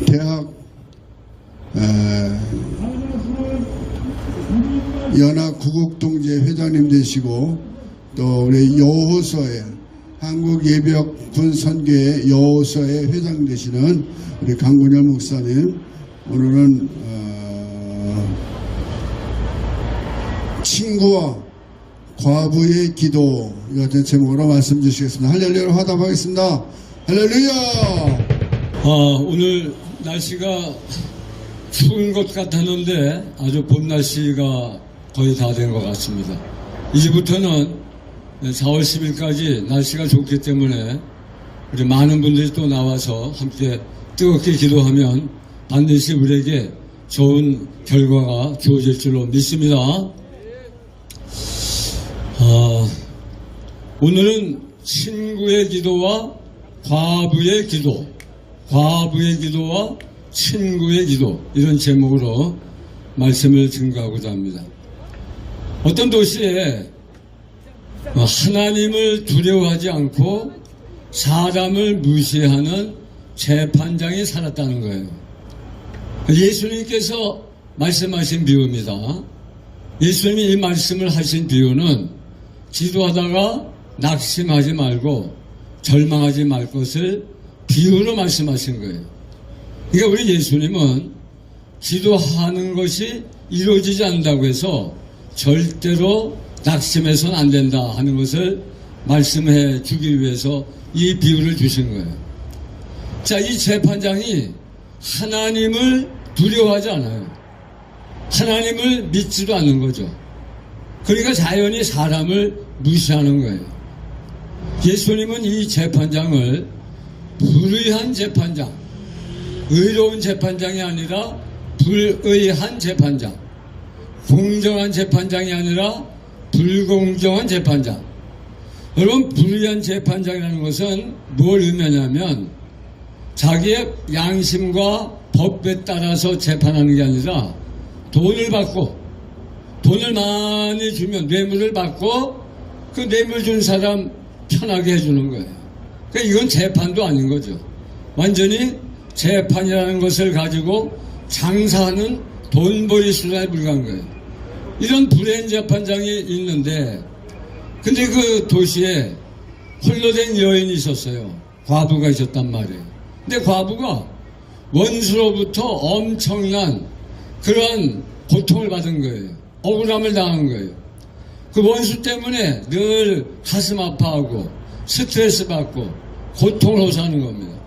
대학 연합 구국동제 회장님 되시고 또 우리 여호서의 한국예비역 군선교회 여호서의 회장 되시는 우리 강군열 목사님, 오늘은 친구와 과부의 기도 이 같은 제목으로 말씀 주시겠습니다. 할렐루야로 화답하겠습니다. 할렐루야. 오늘 날씨가 추운 것 같았는데 아주 봄 날씨가 거의 다 된 것 같습니다. 이제부터는 4월 10일까지 날씨가 좋기 때문에 우리 많은 분들이 또 나와서 함께 뜨겁게 기도하면 반드시 우리에게 좋은 결과가 주어질 줄로 믿습니다. 오늘은 친구의 기도와 과부의 기도, 과부의 기도와 친구의 기도, 이런 제목으로 말씀을 증거하고자 합니다. 어떤 도시에 하나님을 두려워하지 않고 사람을 무시하는 재판장이 살았다는 거예요. 예수님께서 말씀하신 비유입니다. 예수님이 이 말씀을 하신 비유는 기도하다가 낙심하지 말고 절망하지 말 것을 비유로 말씀하신 거예요. 그러니까 우리 예수님은 기도하는 것이 이루어지지 않는다고 해서 절대로 낙심해서는 안 된다 하는 것을 말씀해 주기 위해서 이 비유를 주신 거예요. 자, 이 재판장이 하나님을 두려워하지 않아요. 하나님을 믿지도 않는 거죠. 그러니까 자연히 사람을 무시하는 거예요. 예수님은 이 재판장을 불의한 재판장, 의로운 재판장이 아니라 불의한 재판장, 공정한 재판장이 아니라 불공정한 재판장. 여러분, 불의한 재판장이라는 것은 뭘 의미하냐면 자기의 양심과 법에 따라서 재판하는 게 아니라 돈을 받고, 돈을 많이 주면 뇌물을 받고 그 뇌물 준 사람 편하게 해주는 거예요. 그러니까 이건 재판도 아닌 거죠. 완전히 재판이라는 것을 가지고 장사하는 돈벌이 수단에 불과한 거예요. 이런 불의한 재판장이 있는데, 근데 그 도시에 홀로 된 여인이 있었어요. 과부가 있었단 말이에요. 근데 과부가 원수로부터 엄청난 그런 고통을 받은 거예요. 억울함을 당한 거예요. 그 원수 때문에 늘 가슴 아파하고 스트레스 받고 고통을 호소하는 겁니다.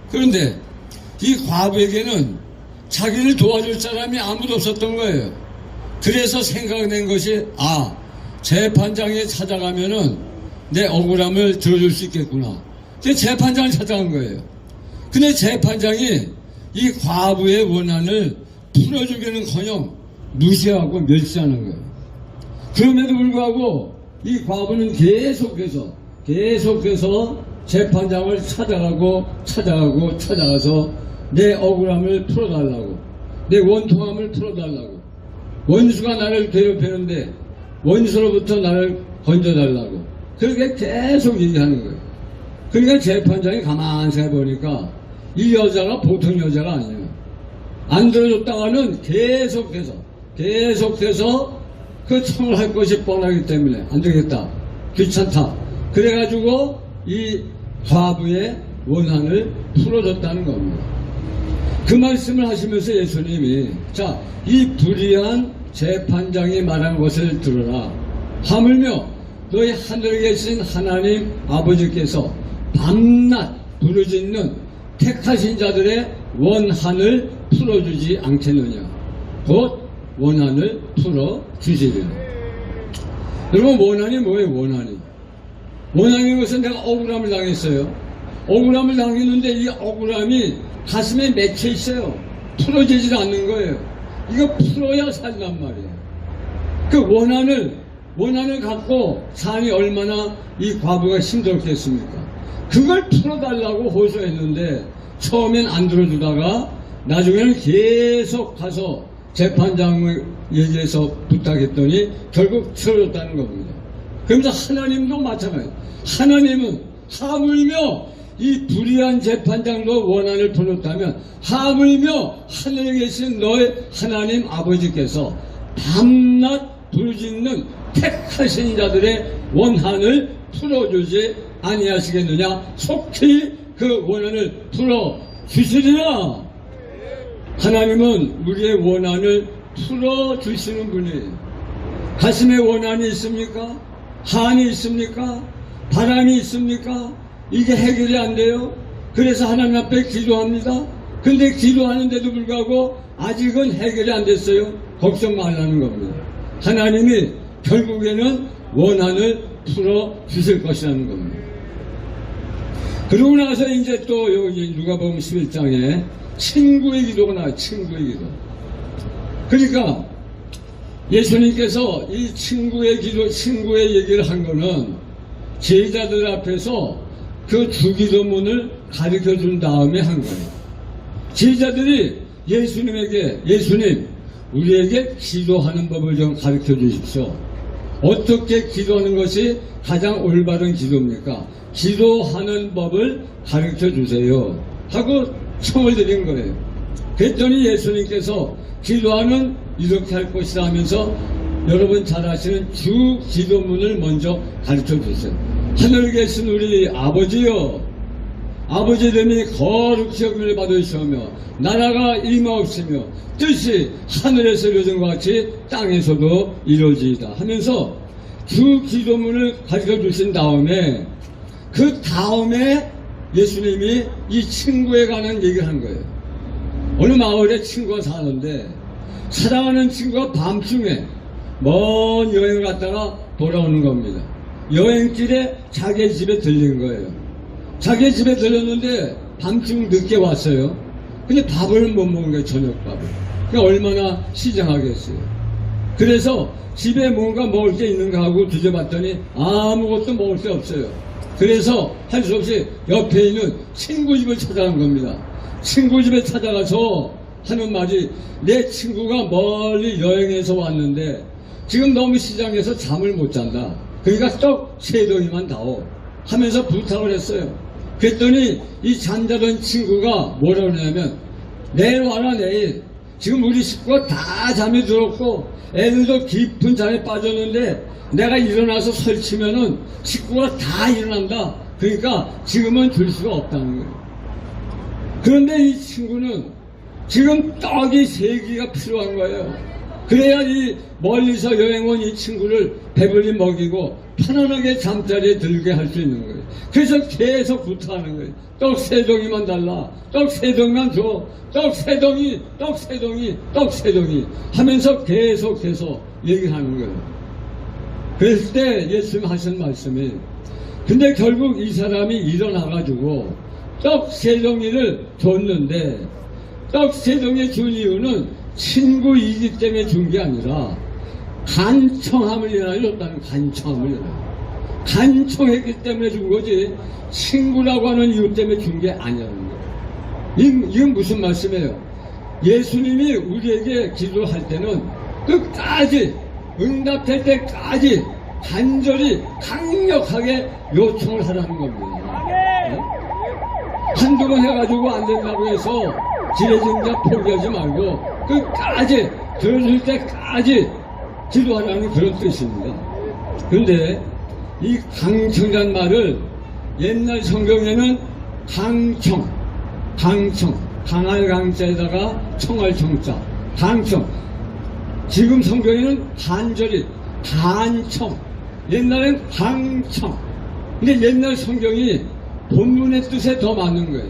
그런데 이 과부에게는 자기를 도와줄 사람이 아무도 없었던 거예요. 그래서 생각낸 것이, 재판장에 찾아가면은 내 억울함을 들어줄 수 있겠구나. 그래서 재판장을 찾아간 거예요. 근데 재판장이 이 과부의 원한을 풀어주기는커녕 무시하고 멸시하는 거예요. 그럼에도 불구하고 이 과부는 계속해서 재판장을 찾아가서 내 억울함을 풀어달라고, 내 원통함을 풀어달라고, 원수가 나를 괴롭히는데 원수로부터 나를 건져달라고, 그렇게 계속 얘기하는 거예요. 그러니까 재판장이 가만히 생각해보니까 이 여자가 보통 여자가 아니에요. 안 들어줬다가는 계속해서 그 청을 할 것이 뻔하기 때문에 안 되겠다, 귀찮다, 그래가지고 이 과부의 원한을 풀어줬다는 겁니다. 그 말씀을 하시면서 예수님이, 자, 이 불의한 재판장이 말한 것을 들으라. 하물며 너희 하늘에 계신 하나님 아버지께서 밤낮 부르짖는 택하신 자들의 원한을 풀어주지 않겠느냐. 곧 원한을 풀어주시리라. 여러분, 원한이 뭐예요? 원한인 것은 내가 억울함을 당했어요. 억울함을 당했는데 이 억울함이 가슴에 맺혀 있어요. 풀어지지 않는 거예요. 이거 풀어야 산단 말이에요. 그 원한을 갖고 사니 얼마나 이 과부가 힘들었겠습니까? 그걸 풀어달라고 호소했는데 처음엔 안 들어주다가 나중에는 계속 가서 재판장을 얘기해서 부탁했더니 결국 틀어줬다는 겁니다. 그러면서 하나님도 마찬가지예요. 하나님은 하물며 이 불의한 재판장도 원한을 풀었다면 하물며 하늘에 계신 너의 하나님 아버지께서 밤낮 부르짖는 택하신 자들의 원한을 풀어주지 아니하시겠느냐. 속히 그 원한을 풀어주시리라. 하나님은 우리의 원한을 풀어주시는 분이에요. 가슴에 원한이 있습니까? 한이 있습니까? 바람이 있습니까? 이게 해결이 안 돼요. 그래서 하나님 앞에 기도합니다. 근데 기도하는데도 불구하고 아직은 해결이 안 됐어요. 걱정 말라는 겁니다. 하나님이 결국에는 원한을 풀어주실 것이라는 겁니다. 그러고 나서 이제 또 여기 누가복음 11장에 친구의 기도가 나와요. 친구의 기도. 그러니까 예수님께서 이 친구의 기도, 친구의 얘기를 한 거는 제자들 앞에서 그 주기도문을 가르쳐 준 다음에 한 거예요. 제자들이 예수님에게, 예수님, 우리에게 기도하는 법을 좀 가르쳐 주십시오. 어떻게 기도하는 것이 가장 올바른 기도입니까? 기도하는 법을 가르쳐 주세요. 하고 청을 드린 거예요. 그랬더니 예수님께서 기도하는 이렇게 할 것이다 하면서 여러분 잘 아시는 주 기도문을 먼저 가르쳐 주세요. 하늘에 계신 우리 아버지여, 아버지 이름이 거룩히 여김을 받으시오며 나라가 임하옵시며 뜻이 하늘에서 이루어진 것 같이 땅에서도 이루어지이다 하면서 주 기도문을 가르쳐 주신 다음에 그 다음에 예수님이 이 친구에 관한 얘기를 한 거예요. 어느 마을에 친구가 사는데 사랑하는 친구가 밤중에 먼 여행을 갔다가 돌아오는 겁니다. 여행길에 자기 집에 들린 거예요. 자기 집에 들렸는데 밤중 늦게 왔어요. 근데 밥을 못 먹은 거예요. 저녁밥을. 그러니까 얼마나 시장하겠어요. 그래서 집에 뭔가 먹을 게 있는가 하고 뒤져봤더니 아무것도 먹을 게 없어요. 그래서 할 수 없이 옆에 있는 친구 집을 찾아간 겁니다. 친구 집에 찾아가서 하는 말이 내 친구가 멀리 여행해서 왔는데 지금 너무 시장에서 잠을 못 잔다. 그러니까 떡 3덩이만 다오 하면서 부탁을 했어요. 그랬더니 이 잠자던 친구가 뭐라 그러냐면 내일 와라 내일. 지금 우리 식구가 다 잠이 들었고 애들도 깊은 잠에 빠졌는데 내가 일어나서 설치면은 식구가 다 일어난다. 그러니까 지금은 줄 수가 없다는 거예요. 그런데 이 친구는 지금 떡이 3개가 필요한 거예요. 그래야 이 멀리서 여행 온 이 친구를 배불리 먹이고 편안하게 잠자리에 들게 할 수 있는 거예요. 그래서 계속 부탁하는 거예요. 떡 3덩이만 달라. 떡 3덩이만 줘. 떡 3덩이, 떡 3덩이, 떡 3덩이 하면서 계속해서 얘기하는 거예요. 그랬을 때 예수님 하신 말씀이 근데 결국 이 사람이 일어나가지고 떡 3덩이를 줬는데 떡 3덩이 준 이유는 친구이기 때문에 준 게 아니라 간청함을 인하여 줬다는 간청함을 인하여. 간청했기 때문에 준 거지 친구라고 하는 이유 때문에 준 게 아니라는 거예요. 이건 무슨 말씀이에요? 예수님이 우리에게 기도할 때는 끝까지 응답될 때까지 간절히 강력하게 요청을 하라는 겁니다. 네? 한두 번 해가지고 안 된다고 해서 지레짐작 포기하지 말고 끝까지 들어줄 때까지 기도하라는 그런 뜻입니다. 그런데 이 강청이란 말을 옛날 성경에는 강청, 강할 강자에다가 청할 청자, 강청. 지금 성경에는 간절히 간청, 옛날엔 강청. 근데 옛날 성경이 본문의 뜻에 더 맞는 거예요.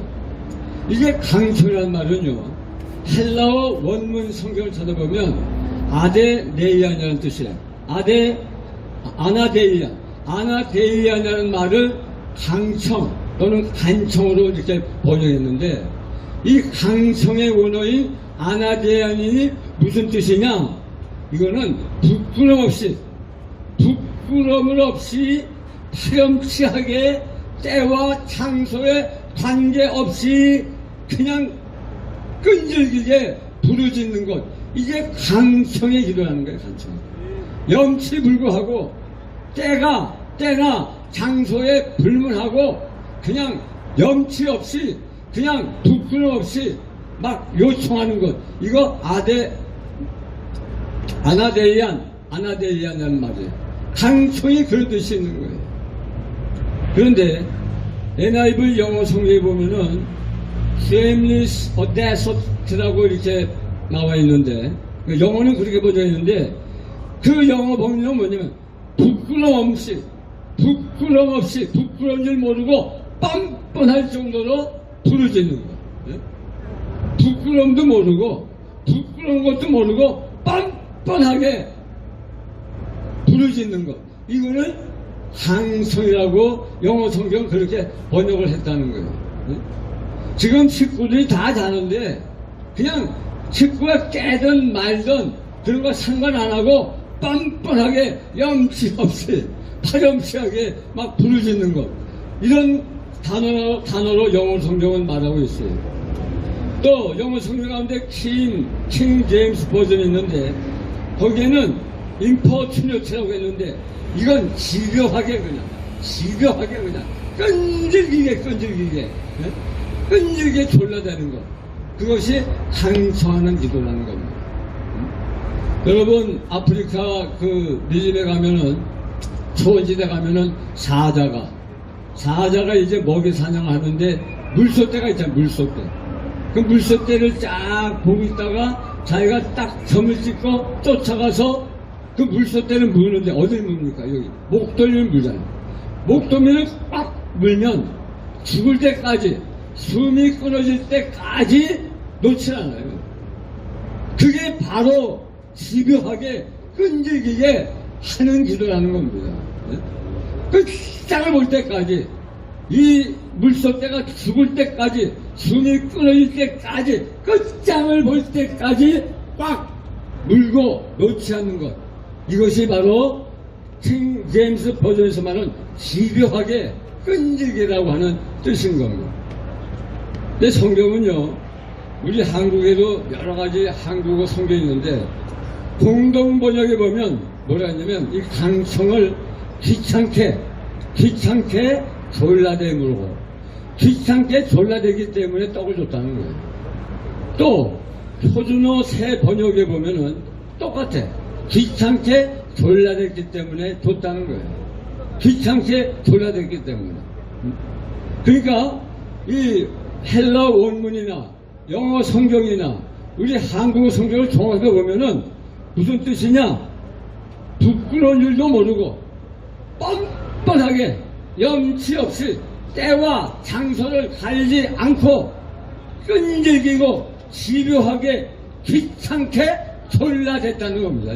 이게 강청이라는 말은요, 헬라어 원문 성경을 찾아보면 아데네이아냐는 뜻이에요. 아나데이아냐는 말을 강청 또는 간청으로 이렇게 번역했는데 이 강청의 원어인 아나데이아니 무슨 뜻이냐? 이거는 부끄러움을 없이 파렴치하게 때와 장소에 관계없이 그냥 끈질기게 부르짖는 것. 이게 강청의 기도라는 거예요. 강청. 염치불구하고 때나 장소에 불문하고 그냥 염치 없이 그냥 부끄럼 없이 막 요청하는 것. 이거 아나데이안이라는 말이에요. 강청이 그런 뜻이 있는 거예요. 그런데 NIV 영어 성경에 보면은 Shameless Audacity라고 이렇게 나와 있는데, 영어는 그렇게 번져 있는데, 그 영어 번역은 뭐냐면 부끄럼 없이 부끄러운 줄 모르고 뻔뻔할 정도로 부르짖는 거. 예? 부끄럼도 모르고 부끄러운 것도 모르고 뻔뻔하게 부르짖는 것. 이거는 항성이라고 영어 성경 그렇게 번역을 했다는 거예요. 예? 지금 식구들이 다 자는데 그냥 식구가 깨든 말든 그런 거 상관 안 하고 뻔뻔하게 염치 없이 파렴치하게 막 부르짖는 것. 이런 단어로 영어 성경은 말하고 있어요. 또 영어 성경 가운데 킹 제임스 버전이 있는데 거기에는 importunity라고 했는데 이건 집요하게 그냥 끈질기게 졸라대는 것. 그것이 항청하는 기도라는 겁니다. 여러분 아프리카 그 밀림에 가면은 초원지대 가면은 사자가 이제 먹이 사냥하는데 물소떼가 있잖아요. 물소떼. 그 물소떼를 쫙 보고 있다가 자기가 딱 점을 찍고 쫓아가서 그 물소떼를 무는데 어딜 뭅니까? 여기 목덜미를 물잖아요. 목덜미를 꽉 물면 죽을 때까지 숨이 끊어질 때까지 놓질 않아요. 그게 바로 집요하게 끈질기게 하는 기도라는 겁니다. 끝장을 볼 때까지, 이 물소떼가 죽을 때까지, 숨이 끊어질 때까지, 끝장을 볼 때까지 꽉 물고 놓지 않는 것. 이것이 바로 킹 제임스 버전에서 말하는 집요하게 끈질기라고 하는 뜻인 겁니다. 근데 성경은요, 우리 한국에도 여러 가지 한국어 성경이 있는데 공동 번역에 보면 뭐라 했냐면 이 강청을 귀찮게 졸라대므로 귀찮게 졸라대기 때문에 떡을 줬다는 거예요. 또 표준어 새 번역에 보면은 똑같아. 귀찮게 졸라댔기 때문에 줬다는 거예요. 귀찮게 졸라댔기 때문에. 그러니까 이 헬라 원문이나 영어 성경이나 우리 한국어 성경을 종합해 보면은 무슨 뜻이냐? 부끄러운 줄도 모르고 뻔뻔하게 염치 없이 때와 장소를 가리지 않고 끈질기고 집요하게 귀찮게 졸라댔다는 겁니다.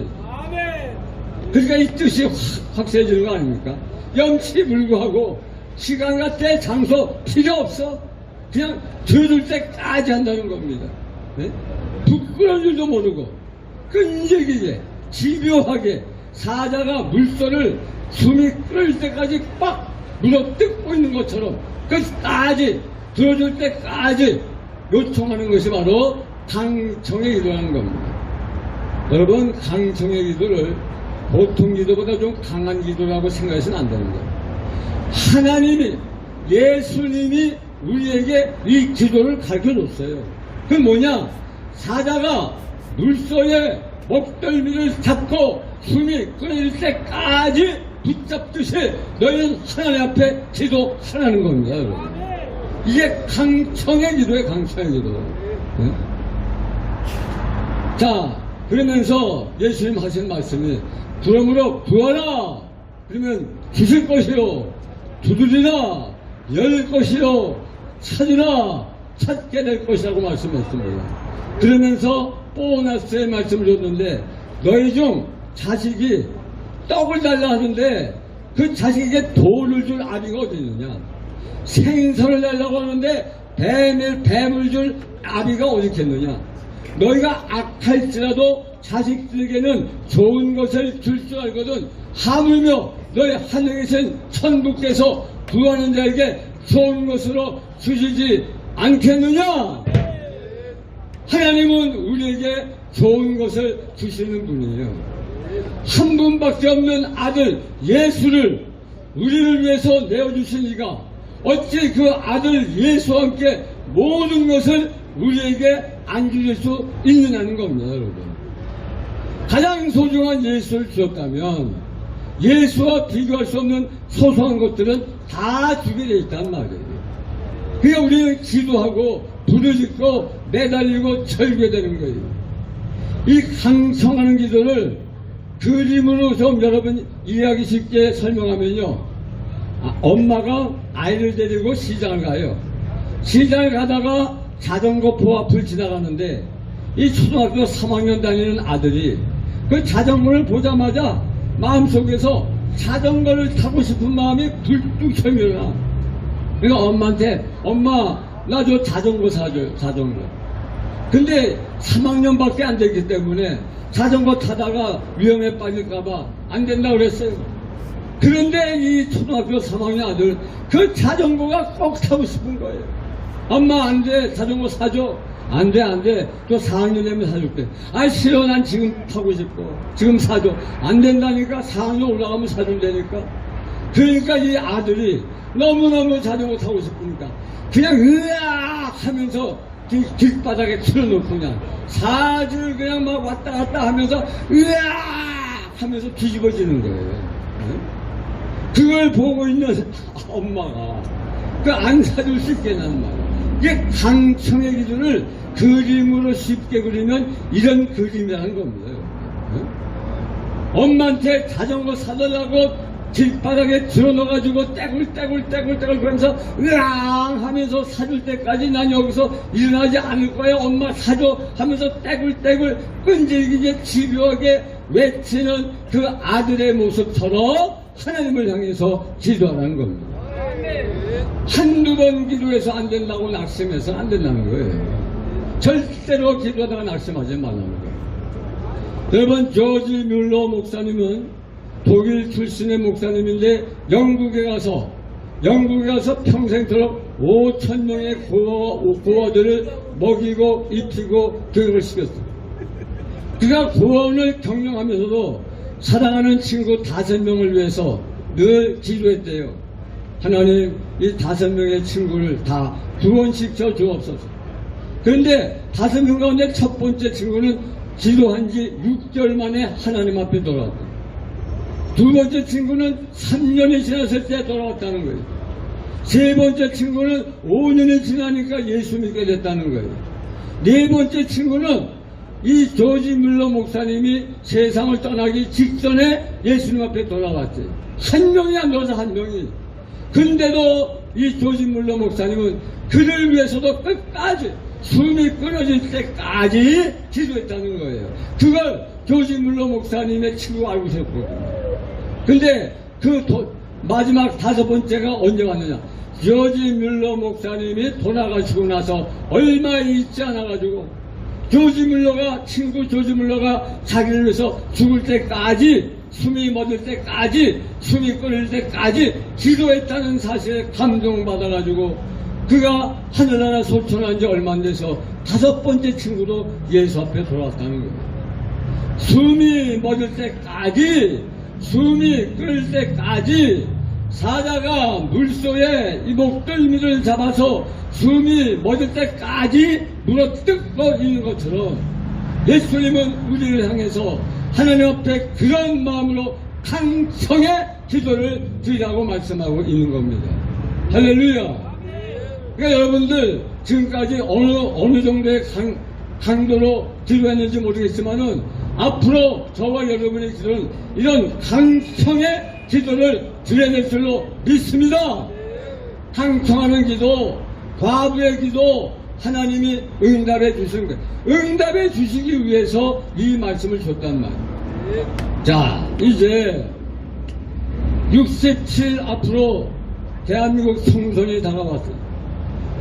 그러니까 이 뜻이 확실해지는 거 아닙니까? 염치 불구하고 시간과 때 장소 필요 없어. 그냥 들을 때까지 한다는 겁니다. 네? 부끄러운 줄도 모르고 끈질기게 집요하게 사자가 물소를 숨이 끓을 때까지 빡 물어뜯고 있는 것처럼 끝까지 들어줄 때까지 요청하는 것이 바로 강청의 기도라는 겁니다. 여러분 강청의 기도를 보통 기도보다 좀 강한 기도라고 생각해서는 안 되는 거예요. 하나님이 예수님이 우리에게 이 기도를 가르쳐줬어요. 그게 뭐냐? 사자가 물소의 목덜미를 잡고 숨이 끊어질 때까지 붙잡듯이 너희는 하나님 앞에 기도하라는 겁니다. 여러분. 이게 강청의 기도예요. 강청의 기도. 네? 자, 그러면서 예수님 하신 말씀이 그러므로 구하라. 그러면 주실 것이요. 두드리라. 열 것이요. 찾으라. 찾게 될 것이라고 말씀했습니다. 그러면서 보너스의 말씀을 줬는데 너희 중 자식이 떡을 달라 하는데 그 자식에게 돌을 줄 아비가 어디 있느냐? 생선을 달라고 하는데 뱀을 줄 아비가 어디 있겠느냐? 너희가 악할지라도 자식들에게는 좋은 것을 줄 줄 알거든 하물며 너희 하늘에 계신 천국께서 구하는 자에게 좋은 것으로 주시지 않겠느냐? 하나님은 우리에게 좋은 것을 주시는 분이에요. 한 분밖에 없는 아들 예수를 우리를 위해서 내어주신 이가 어찌 그 아들 예수와 함께 모든 것을 우리에게 안겨줄 수 있느냐는 겁니다, 여러분. 가장 소중한 예수를 주었다면 예수와 비교할 수 없는 소소한 것들은 다 주게 돼 있단 말이에요. 그러니까 우리는 기도하고 부르짖고 매달리고 절게 되는 거예요. 이 강청하는 기도를 그림으로 좀 여러분 이해하기 쉽게 설명하면요. 엄마가 아이를 데리고 시장을 가요. 시장을 가다가 자전거포 앞을 지나가는데 이 초등학교 3학년 다니는 아들이 그 자전거를 보자마자 마음속에서 자전거를 타고 싶은 마음이 불뚝 켜밀어나. 그러니까 엄마한테 엄마 나 저 자전거 사줘요, 자전거. 근데 3학년밖에 안 되기 때문에 자전거 타다가 위험에 빠질까봐 안 된다고 그랬어요. 그런데 이 초등학교 3학년 아들 그 자전거가 꼭 타고 싶은 거예요. 엄마 안 돼, 자전거 사줘. 안 돼. 또 4학년 되면 사줄게. 아이 싫어, 난 지금 타고 싶고 지금 사줘. 안 된다니까. 4학년 올라가면 사준다니까. 그러니까 이 아들이 너무너무 자전거 타고 싶으니까 그냥 으악 하면서 길바닥에 틀어놓고 그냥 사지를 그냥 막 왔다 갔다 하면서 으악 하면서 뒤집어지는 거예요. 그걸 보고 있는 엄마가 그 안 사줄 수 있겠냐는 말이에요. 이게 강청의 기준을 그림으로 쉽게 그리면 이런 그림이라는 겁니다. 엄마한테 자전거 사달라고 길바닥에 들어넣어가지고 떼굴떼굴 그러면서 으앙 하면서 사줄 때까지 난 여기서 일어나지 않을 거야. 엄마 사줘 하면서 떼굴떼굴 끈질기게 집요하게 외치는 그 아들의 모습처럼 하나님을 향해서 기도하라는 겁니다. 한두 번 기도해서 안 된다고 낙심해서 안 된다는 거예요. 절대로 기도하다가 낙심하지 말라는 거예요. 여러분, 조지 뮬러 목사님은 독일 출신의 목사님인데 영국에 가서 평생토록 5,000명의 고아들을 먹이고 입히고 교육을 시켰어요. 그가 고아원을 경영하면서도 사랑하는 친구 5명을 위해서 늘 기도했대요. 하나님, 이 5명의 친구를 다 구원시켜 주옵소서. 그런데 5명 가운데 첫 번째 친구는 기도한 지 6개월 만에 하나님 앞에 돌아왔대요. 두 번째 친구는 3년이 지났을 때 돌아왔다는 거예요. 세 번째 친구는 5년이 지나니까 예수 믿게 됐다는 거예요. 네 번째 친구는 이 조지 뮬러 목사님이 세상을 떠나기 직전에 예수님 앞에 돌아왔어요. 한 명이 안 들어서 한 명이. 근데도 이 조지 뮬러 목사님은 그를 위해서도 끝까지 숨이 끊어질 때까지 기도했다는 거예요. 그걸 조지 뮬러 목사님의 친구가 알고 있었거든요. 근데 마지막 5번째가 언제 왔느냐? 조지 뮬러 목사님이 돌아가시고 나서 얼마 있지 않아가지고 친구 조지 뮬러가 자기를 위해서 죽을 때까지 숨이 멎을 때까지 숨이 끊을 때까지 기도했다는 사실에 감동받아가지고 그가 하늘나라 소천한 지 얼마 안 돼서 5번째 친구도 예수 앞에 돌아왔다는 거예요. 숨이 멎을 때까지 숨이 끓을 때까지 사자가 물속에 이 목덜미를 잡아서 숨이 멎을 때까지 물어뜯고 있는 것처럼 예수님은 우리를 향해서 하나님 앞에 그런 마음으로 강청의 기도를 드리라고 말씀하고 있는 겁니다. 할렐루야. 그러니까 여러분들 지금까지 어느 정도의 강도로 기도했는지 모르겠지만은 앞으로 저와 여러분의 기도는 이런 강청의 기도를 드려낼 줄로 믿습니다. 강청하는 기도, 과부의 기도, 하나님이 응답해 주시는 거예요. 응답해 주시기 위해서 이 말씀을 줬단 말이에요. 자, 이제 67 앞으로 대한민국 총선이 다가왔어요.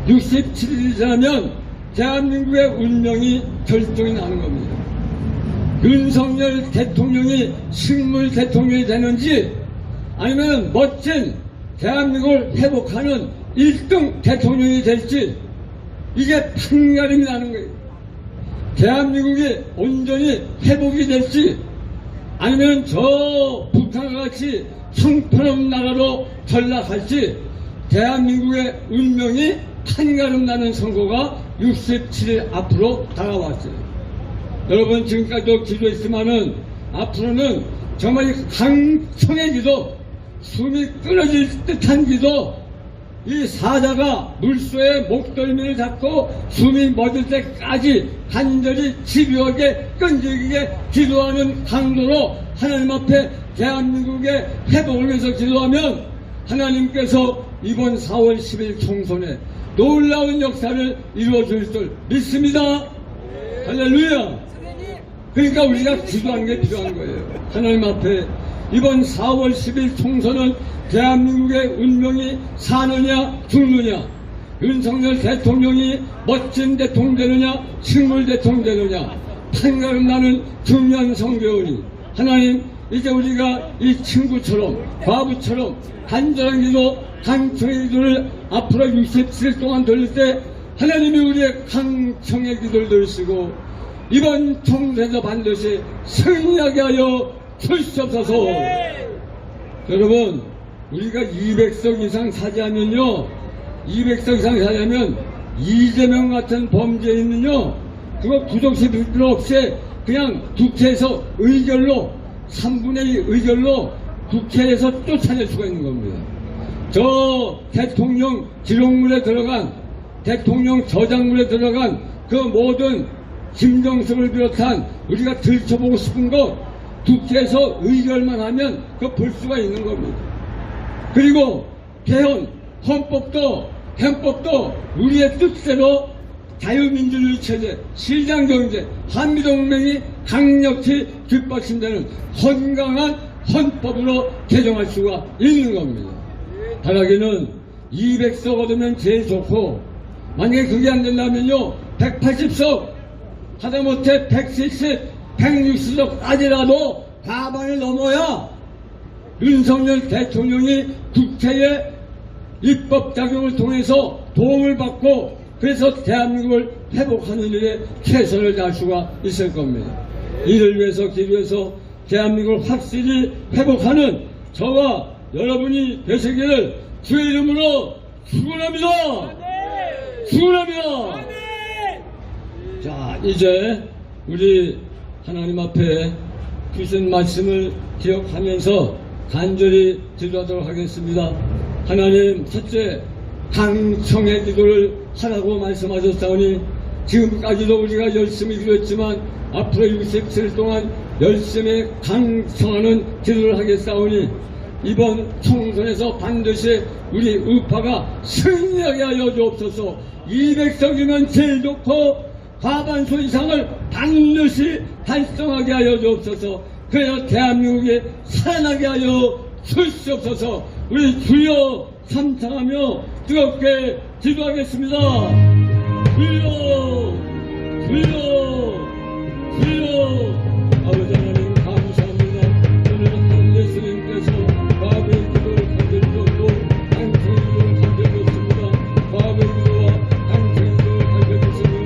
67일이 지나면 대한민국의 운명이 결정이 나는 겁니다. 윤석열 대통령이 식물 대통령이 되는지 아니면 멋진 대한민국을 회복하는 1등 대통령이 될지 이게 판가름이 나는 거예요. 대한민국이 온전히 회복이 될지 아니면 저 북한과 같이 형편없는 나라로 전락할지 대한민국의 운명이 한가름 나는 선거가 67일 앞으로 다가왔어요. 여러분 지금까지도 기도했지만은 앞으로는 정말 강청의 기도, 숨이 끊어질 듯한 기도, 이 사자가 물소의 목덜미를 잡고 숨이 멎을 때까지 간절히 집요하게 끈질기게 기도하는 강도로 하나님 앞에 대한민국의 회복을 위해서 기도하면 하나님께서 이번 4월 10일 총선에 놀라운 역사를 이루어줄 줄 믿습니다. 할렐루야. 그러니까 우리가 기도하는 게 필요한 거예요. 하나님 앞에 이번 4월 10일 총선은 대한민국의 운명이 사느냐 죽느냐, 윤석열 대통령이 멋진 대통령 되느냐 식물 대통령 되느냐 판가름 나는 중요한 선거이니 하나님, 이제 우리가 이 친구처럼 과부처럼 간절한 기도, 강청의 기도를 앞으로 67일 동안 돌릴 때 하나님이 우리의 강청의 기도를 들으시고 이번 총선에서 반드시 승리하게 하여 주시옵소서. 여러분, 우리가 200석 이상 차지하면요, 200석 이상 차지하면 이재명 같은 범죄인은요, 그거 부정시킬 필요 없이 그냥 국회에서 의결로 3분의 2 의결로 국회에서 쫓아낼 수가 있는 겁니다. 저 대통령 기록물에 들어간, 대통령 저작물에 들어간 그 모든 김정숙을 비롯한 우리가 들춰보고 싶은 거 국회에서 의결만 하면 그거 볼 수가 있는 겁니다. 그리고 개헌, 헌법도 헌법도 우리의 뜻대로 자유민주주의 체제, 시장경제, 한미동맹이 강력히 뒷받침되는 건강한 헌법으로 개정할 수가 있는 겁니다. 바라기는 200석 얻으면 제일 좋고, 만약에 그게 안 된다면요 180석 하다못해 170, 160석까지라도 과반을 넘어야 윤석열 대통령이 국회의 입법작용을 통해서 도움을 받고 그래서 대한민국을 회복하는 일에 최선을 다할 수가 있을 겁니다. 이를 위해서 기도해서 대한민국을 확실히 회복하는 저와 여러분이 되시기를 주의 이름으로 축원합니다. 축원합니다. 자, 이제 우리 하나님 앞에 주신 말씀을 기억하면서 간절히 기도하도록 하겠습니다. 하나님, 첫째 강청의 기도를 하라고 말씀하셨사오니 지금까지도 우리가 열심히 기도했지만 앞으로 67일 동안 열심히 강청하는 기도를 하겠사오니 이번 총선에서 반드시 우리 우파가 승리하게 하여 주옵소서. 200석이면 제일 좋고 과반수 이상을 반드시 달성하게 하여 주옵소서. 그래야 대한민국이 살아나게 하여 주시옵소서. 우리 주여 삼창하며 뜨겁게 기도하겠습니다. 주여, 주여, 주여. 아버지 하나님 감사합니다. 오늘 예수님께서 과거의 기도를 간절히 강청의 기도를 간절히 줬습니다. 과거의 기도와 강청의 기도를 간절히 줬습니다.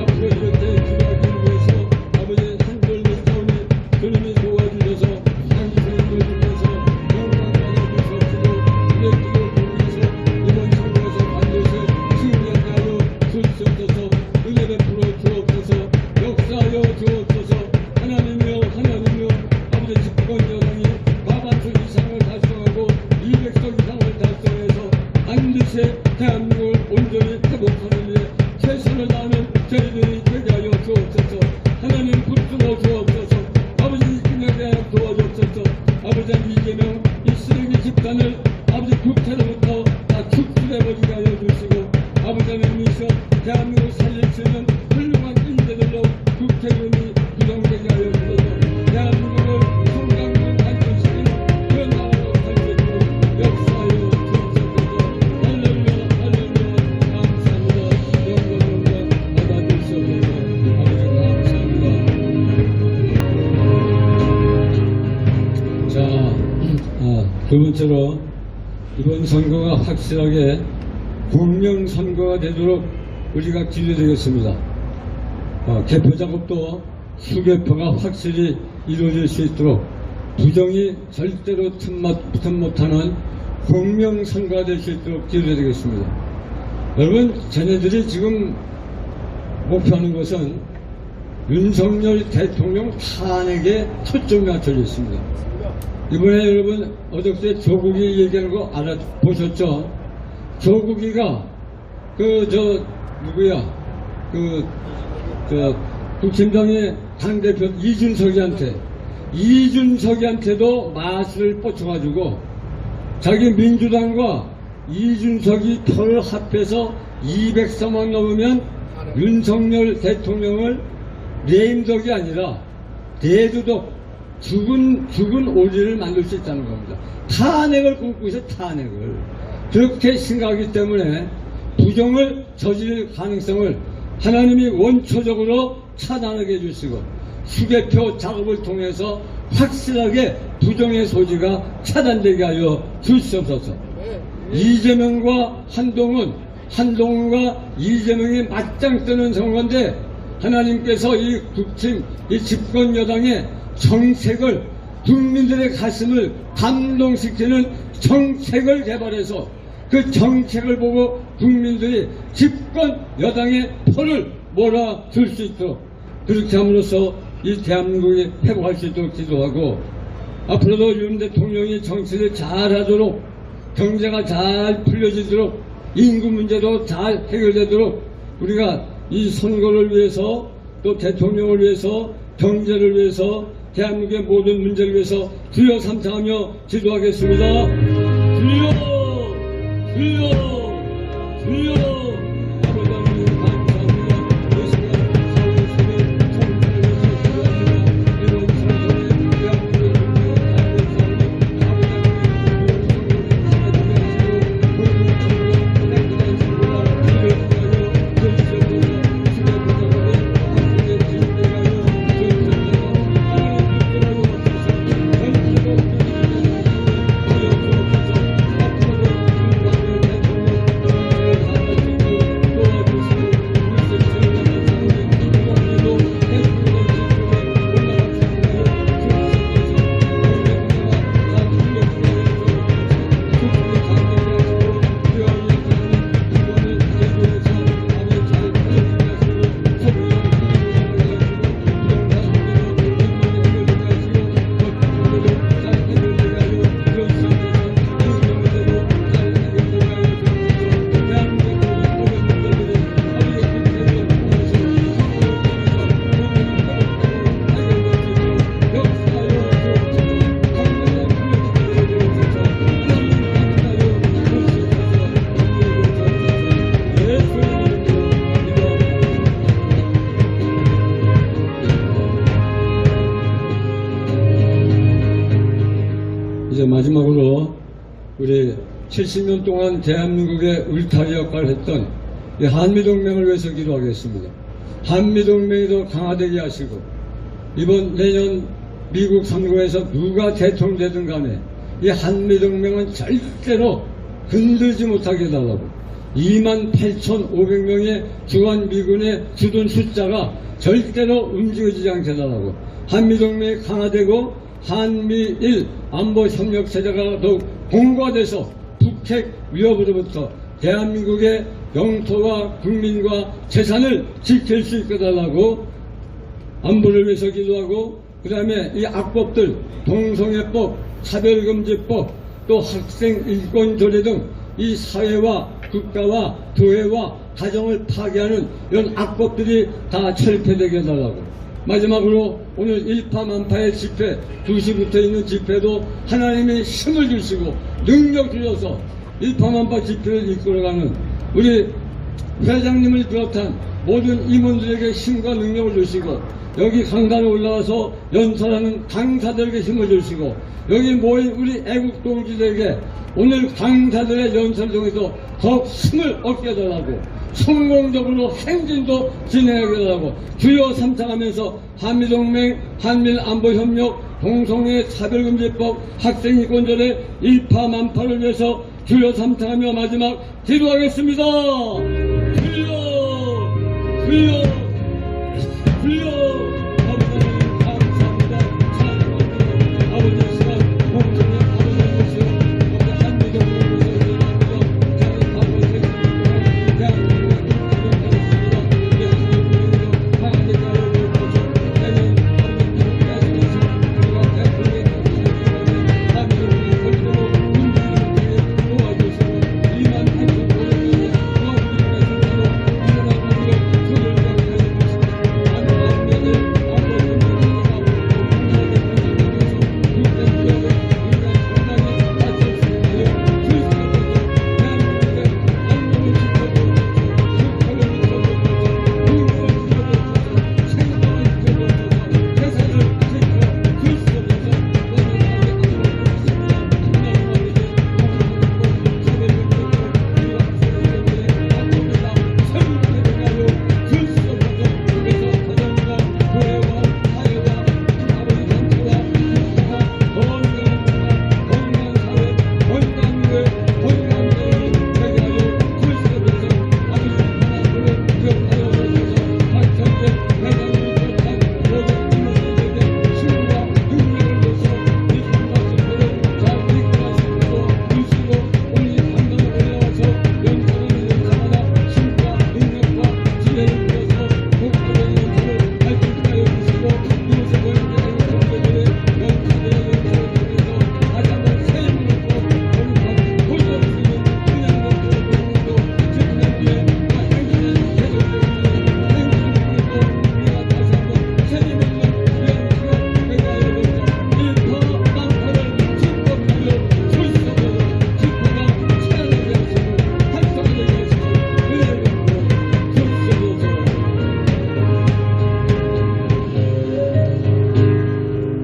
앞으로 이렇게 기도하기 위해서 아버지 한절 맺사오니 주님이 도와주셔서 강청의 기도를 통해서 영광 받아주시옵시고 우리의 기도를 통해서 이번 선거에서 반드시 승리하게 하여 주시옵소서. 은혜 베풀어 주옵소서. 역사하여 주옵소서. 하나님이여, 하나님이여, 아버지 집권 여당이 과반수 이상을 달성하고 200석 이상을 달성해서 반드시 대한민국을 온전히 회복하는 일에 최선을 다하는 저희들이 되게 하여 주옵소서. 하나님 붙들어 주옵소서. 아버지 이kin에 대하여 도와주옵소서. 아버지 이재명 이 쓰레기 집단을 아버지 국회로부터 다 축출해버리게 하여 주시고 아버지 하나님이셔 대한민국을 살릴 수 있는 훌륭한 인재들로 국회의원이 구성되게 하여 주셔서 대한민국을 성장으로 발전시키는 그런 나라로 살 수 있도록 역사하여 주옵소서. 할렐루야, 할렐루야. 감사합니다. 영광을 받아주시옵소서. 아버지 감사합니다. 자, 두 번째로 이번 선거가 확실하게 공명선거가 되도록 우리가 기도드리겠습니다. 개표 작업도 수개표가 확실히 이루어질 수 있도록 부정이 절대로 틈 못하는 공명선거가 될 수 있도록 기도해야 되겠습니다. 여러분, 쟤네들이 지금 목표하는 것은 윤석열 대통령 탄핵에 초점이 맞춰져 있습니다. 이번에 여러분 어저께 조국이 얘기하는 거 알아보셨죠? 조국이가 국힘당의 당대표 이준석이한테도 맛을 뻗쳐가지고 자기 민주당과 이준석이 표를 합해서 203만 넘으면 윤석열 대통령을 레임덕이 아니라 대두덕 죽은 오리를 만들 수 있다는 겁니다. 탄핵을 꿈꾸고 있어요. 탄핵을. 그렇게 생각하기 때문에 부정을 저지를 가능성을 하나님이 원초적으로 차단하게 해주시고 수개표 작업을 통해서 확실하게 부정의 소지가 차단되게 하여 주시옵소서. 이재명과 한동훈과 이재명이 맞짱 뜨는 선거인데 하나님께서 이 국힘, 이 집권 여당의 정책을 국민들의 가슴을 감동시키는 정책을 개발해서 그 정책을 보고 국민들이 집권 여당의 표를 몰아줄 수 있도록 그렇게 함으로써 이 대한민국이 회복할 수 있도록 기도하고 앞으로도 윤 대통령이 정치를 잘하도록 경제가 잘 풀려지도록 인구 문제도 잘 해결되도록 우리가 이 선거를 위해서 또 대통령을 위해서 경제를 위해서 대한민국의 모든 문제를 위해서 주여 삼창하며 기도하겠습니다. 주여 주여 주여 이제 마지막으로 우리 70년 동안 대한민국의 울타리 역할을 했던 이 한미동맹을 위해서 기도하겠습니다. 한미동맹이 더 강화되게 하시고 이번 내년 미국 선거에서 누가 대통령 되든 간에 이 한미동맹은 절대로 흔들지 못하게 해달라고 28,500명의 주한미군의 주둔 숫자가 절대로 움직여지지 않게 해달라고 한미동맹이 강화되고 한미일 안보협력체제가 더욱 공고화돼서 북핵 위협으로부터 대한민국의 영토와 국민과 재산을 지킬 수 있게 해달라고 안보를 위해서 기도하고 그 다음에 이 악법들 동성애법, 차별금지법 또 학생 인권조례 등 이 사회와 국가와 교회와 가정을 파괴하는 이런 악법들이 다 철폐되게 해달라고 마지막으로 오늘 일파만파의 집회 2시부터 있는 집회도 하나님이 힘을 주시고 능력 주셔서 일파만파 집회를 이끌어가는 우리 회장님을 비롯한 모든 임원들에게 힘과 능력을 주시고 여기 강단에 올라와서 연설하는 강사들에게 힘을 주시고 여기 모인 우리 애국 동지들에게 오늘 강사들의 연설을 통해서 더 힘을 얻게 해달라고 성공적으로 행진도 진행하게 해달라고 주여 삼창하면서 한미동맹, 한미안보협력, 동성애 차별금지법, 학생인권조례 일파만파를 위해서 주여 삼창하며 마지막 기도하겠습니다. 주여 주여 주여 아버지 감사합니다. 찬양합니다. 아버지 시간 공정의 아버지 되시오. 한미동맹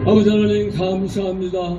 아버지 하나님 감사합니다.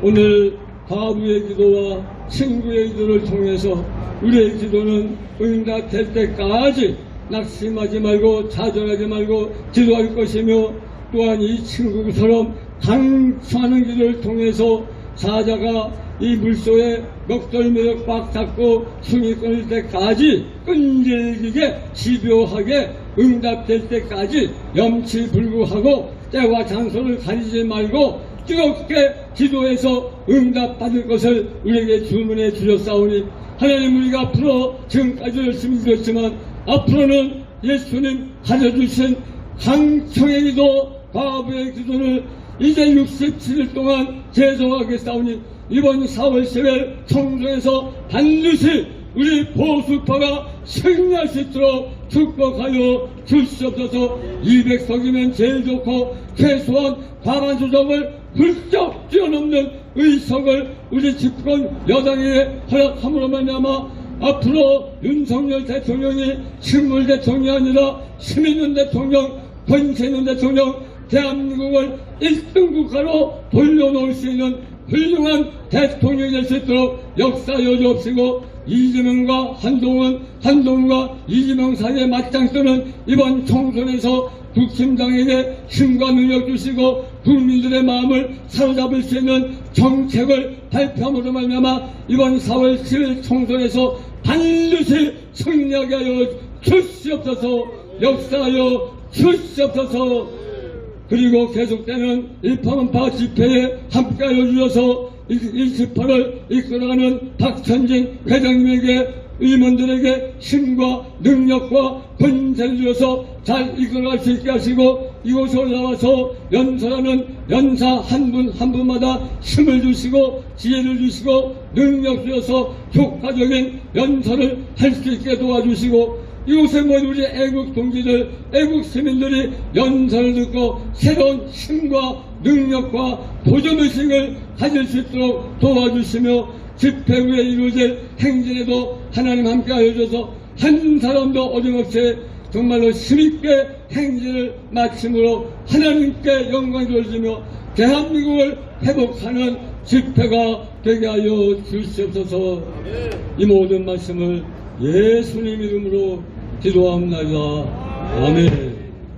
오늘 과부의 기도와 친구의 기도를 통해서 우리의 기도는 응답될 때까지 낙심하지 말고 좌절하지 말고 기도할 것이며, 또한 이 친구처럼 강추하는 기도를 통해서 사자가 이 물속에 먹덜미를 꽉 잡고 숨이 끊을 때까지 끈질기게 집요하게 응답될 때까지 염치불구하고 때와 장소를 가리지 말고 뜨겁게 기도해서 응답받을 것을 우리에게 주문해 주셨사오니, 하나님, 우리가 앞으로 지금까지 열심히 드렸지만 앞으로는 예수님 가르쳐주신 강청의 기도, 과부의 기도를 이제 67일 동안 계속하겠사오니, 이번 4월 10일 청소에서 반드시 우리 보수파가 승리할 수 있도록 축복하여 주시옵소서. 200석이면 제일 좋고 최소한 과반 수석을 훌쩍 뛰어넘는 의석을 우리 집권 여당에 허락함으로 말미암아 앞으로 윤석열 대통령이 식물 대통령이 아니라 시민은 대통령, 권세 있는 대통령, 대한민국을 1등 국가로 돌려놓을 수 있는 훌륭한 대통령이 될 수 있도록 역사여 주옵시고, 이재명과 한동훈과 이재명 사이에 맞짱 뜨는 이번 총선에서 국힘당에게 힘과 능력 주시고 국민들의 마음을 사로잡을 수 있는 정책을 발표함으로 말미암아 이번 4월 10일 총선에서 반드시 승리하게 하여 주시옵소서. 역사하여 주시옵소서. 그리고 계속되는 일파만파 집회에 함께하여 주셔서 28을 이끌어가는 박천진 회장님에게, 의원들에게 힘과 능력과 권세를 주셔서 잘 이끌어갈 수 있게 하시고, 이곳에 올라와서 연설하는 연사 한 분 한 분마다 힘을 주시고 지혜를 주시고 능력 주셔서 효과적인 연설을 할 수 있게 도와주시고, 이곳에 모인 우리 애국 동지들, 애국 시민들이 연설을 듣고 새로운 힘과 능력과 도전의식을 가질 수 있도록 도와주시며, 집회 후에 이루어질 행진에도 하나님 함께하여 주셔서 한 사람도 어김없이 정말로 힘있게 행진을 마침으로 하나님께 영광을 돌리며 대한민국을 회복하는 집회가 되게 하여 주시옵소서. 이 모든 말씀을 예수님 이름으로 기도합니다. 아멘.